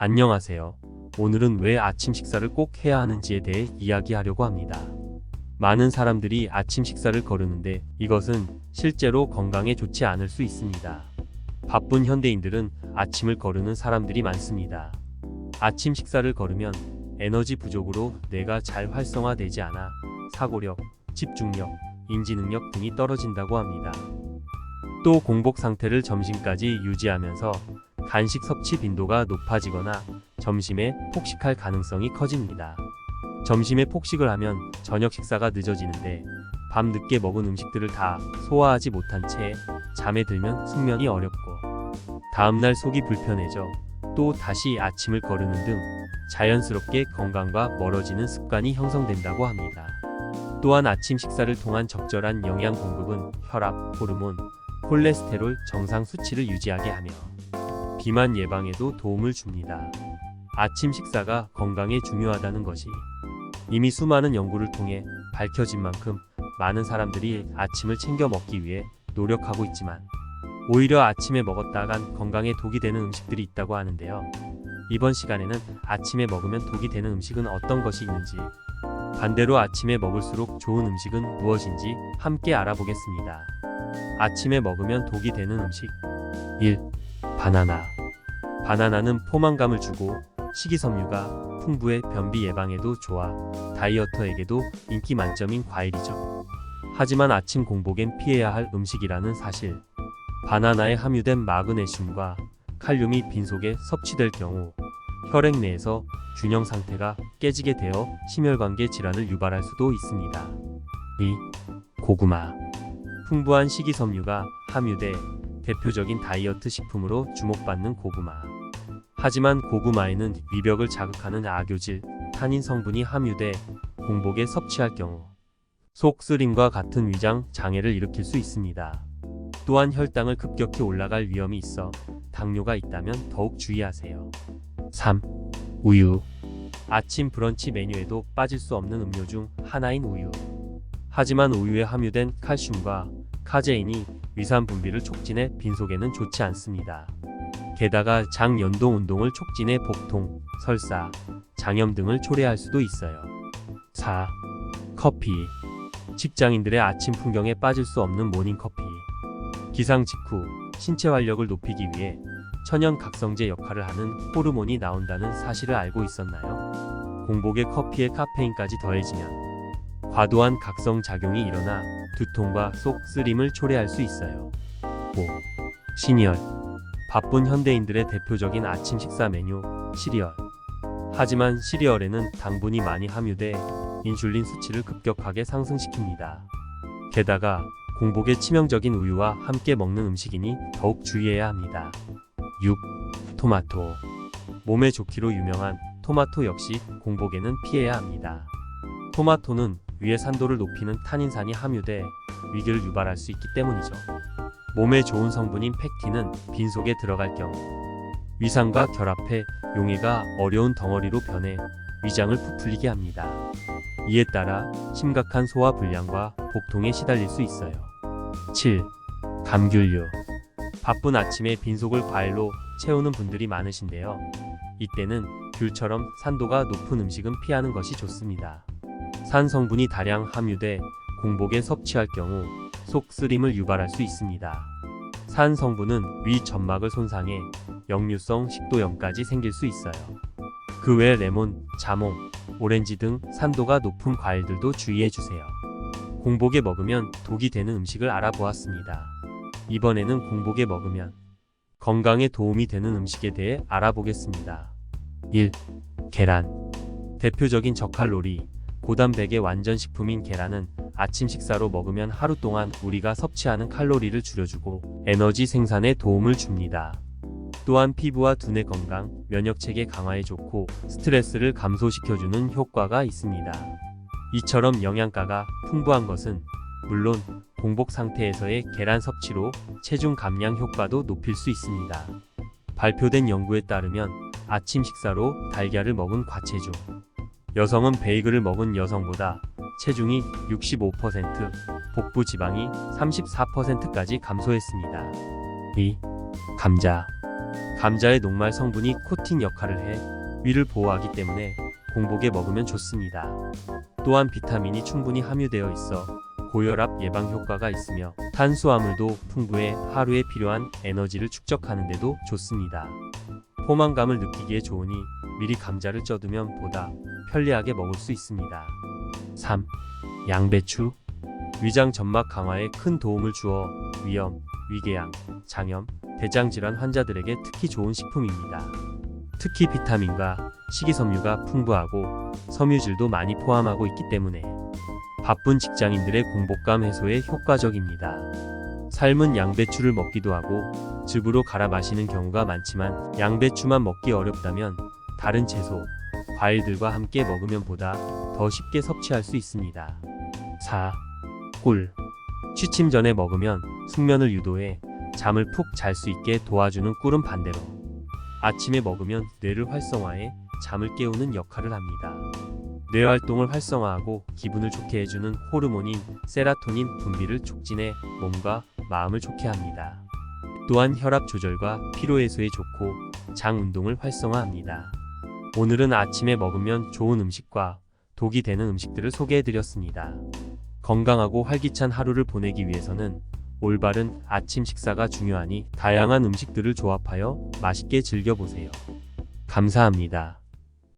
안녕하세요. 오늘은 왜 아침 식사를 꼭 해야 하는지에 대해 이야기하려고 합니다. 많은 사람들이 아침 식사를 거르는데 이것은 실제로 건강에 좋지 않을 수 있습니다. 바쁜 현대인들은 아침을 거르는 사람들이 많습니다. 아침 식사를 거르면 에너지 부족으로 뇌가 잘 활성화되지 않아 사고력, 집중력, 인지 능력 등이 떨어진다고 합니다. 또 공복 상태를 점심까지 유지하면서 간식 섭취 빈도가 높아지거나 점심에 폭식할 가능성이 커집니다. 점심에 폭식을 하면 저녁 식사가 늦어지는데 밤 늦게 먹은 음식들을 다 소화하지 못한 채 잠에 들면 숙면이 어렵고 다음날 속이 불편해져 또 다시 아침을 거르는 등 자연스럽게 건강과 멀어지는 습관이 형성된다고 합니다. 또한 아침 식사를 통한 적절한 영양 공급은 혈압, 호르몬, 콜레스테롤 정상 수치를 유지하게 하며 비만 예방에도 도움을 줍니다. 아침 식사가 건강에 중요하다는 것이 이미 수많은 연구를 통해 밝혀진 만큼 많은 사람들이 아침을 챙겨 먹기 위해 노력하고 있지만 오히려 아침에 먹었다간 건강에 독이 되는 음식들이 있다고 하는데요. 이번 시간에는 아침에 먹으면 독이 되는 음식은 어떤 것이 있는지, 반대로 아침에 먹을수록 좋은 음식은 무엇인지 함께 알아보겠습니다. 아침에 먹으면 독이 되는 음식 1. 바나나. 바나나는 포만감을 주고 식이섬유가 풍부해 변비 예방에도 좋아 다이어터에게도 인기 만점인 과일이죠. 하지만 아침 공복엔 피해야 할 음식이라는 사실. 바나나에 함유된 마그네슘과 칼륨이 빈속에 섭취될 경우 혈액 내에서 균형 상태가 깨지게 되어 심혈관계 질환을 유발할 수도 있습니다. 2. 고구마. 풍부한 식이섬유가 함유돼 대표적인 다이어트 식품으로 주목받는 고구마. 하지만 고구마에는 위벽을 자극하는 악효질, 타닌 성분이 함유돼 공복에 섭취할 경우 속 쓰림과 같은 위장 장애를 일으킬 수 있습니다. 또한 혈당을 급격히 올라갈 위험이 있어 당뇨가 있다면 더욱 주의하세요. 3. 우유. 아침 브런치 메뉴에도 빠질 수 없는 음료 중 하나인 우유. 하지만 우유에 함유된 칼슘과 카제인이 위산 분비를 촉진해 빈속에는 좋지 않습니다. 게다가 장 연동 운동을 촉진해 복통, 설사, 장염 등을 초래할 수도 있어요. 4. 커피. 직장인들의 아침 풍경에 빠질 수 없는 모닝커피. 기상 직후 신체 활력을 높이기 위해 천연 각성제 역할을 하는 호르몬이 나온다는 사실을 알고 있었나요? 공복에 커피에 카페인까지 더해지면 과도한 각성 작용이 일어나 두통과 속 쓰림을 초래할 수 있어요. 5. 시리얼. 바쁜 현대인들의 대표적인 아침 식사 메뉴 시리얼. 하지만 시리얼에는 당분이 많이 함유돼 인슐린 수치를 급격하게 상승시킵니다. 게다가 공복에 치명적인 우유와 함께 먹는 음식이니 더욱 주의해야 합니다. 6. 토마토. 몸에 좋기로 유명한 토마토 역시 공복에는 피해야 합니다. 토마토는 위의 산도를 높이는 타닌산이 함유돼 위기를 유발할 수 있기 때문이죠. 몸에 좋은 성분인 팩틴은 빈속에 들어갈 경우 위산과 결합해 용해가 어려운 덩어리로 변해 위장을 부풀리게 합니다. 이에 따라 심각한 소화 불량과 복통에 시달릴 수 있어요. 7. 감귤류. 바쁜 아침에 빈속을 과일로 채우는 분들이 많으신데요. 이때는 귤처럼 산도가 높은 음식은 피하는 것이 좋습니다. 산 성분이 다량 함유돼 공복에 섭취할 경우 속 쓰림을 유발할 수 있습니다. 산 성분은 위 점막을 손상해 역류성 식도염까지 생길 수 있어요. 그 외 레몬, 자몽, 오렌지 등 산도가 높은 과일들도 주의해주세요. 공복에 먹으면 독이 되는 음식을 알아보았습니다. 이번에는 공복에 먹으면 건강에 도움이 되는 음식에 대해 알아보겠습니다. 1. 계란. 대표적인 저칼로리, 고단백의 완전 식품인 계란은 아침 식사로 먹으면 하루 동안 우리가 섭취하는 칼로리를 줄여주고 에너지 생산에 도움을 줍니다. 또한 피부와 두뇌 건강, 면역체계 강화에 좋고 스트레스를 감소시켜주는 효과가 있습니다. 이처럼 영양가가 풍부한 것은 물론 공복 상태에서의 계란 섭취로 체중 감량 효과도 높일 수 있습니다. 발표된 연구에 따르면 아침 식사로 달걀을 먹은 과체중 여성은 베이글을 먹은 여성보다 체중이 65%, 복부 지방이 34%까지 감소했습니다. 2. 감자. 감자의 녹말 성분이 코팅 역할을 해 위를 보호하기 때문에 공복에 먹으면 좋습니다. 또한 비타민이 충분히 함유되어 있어 고혈압 예방 효과가 있으며 탄수화물도 풍부해 하루에 필요한 에너지를 축적하는 데도 좋습니다. 포만감을 느끼기에 좋으니 미리 감자를 쪄두면 보다 편리하게 먹을 수 있습니다. 3. 양배추. 위장 점막 강화에 큰 도움을 주어 위염, 위궤양, 장염, 대장질환 환자들에게 특히 좋은 식품입니다. 특히 비타민과 식이섬유가 풍부하고 섬유질도 많이 포함하고 있기 때문에 바쁜 직장인들의 공복감 해소에 효과적입니다. 삶은 양배추를 먹기도 하고 즙으로 갈아 마시는 경우가 많지만 양배추만 먹기 어렵다면 다른 채소, 과일들과 함께 먹으면 보다 더 쉽게 섭취할 수 있습니다. 4. 꿀. 취침 전에 먹으면 숙면을 유도해 잠을 푹 잘 수 있게 도와주는 꿀은 반대로 아침에 먹으면 뇌를 활성화해 잠을 깨우는 역할을 합니다. 뇌 활동을 활성화하고 기분을 좋게 해주는 호르몬인 세라토닌 분비를 촉진해 몸과 마음을 좋게 합니다. 또한 혈압 조절과 피로 해소에 좋고 장 운동을 활성화합니다. 오늘은 아침에 먹으면 좋은 음식과 독이 되는 음식들을 소개해드렸습니다. 건강하고 활기찬 하루를 보내기 위해서는 올바른 아침 식사가 중요하니 다양한 음식들을 조합하여 맛있게 즐겨보세요. 감사합니다.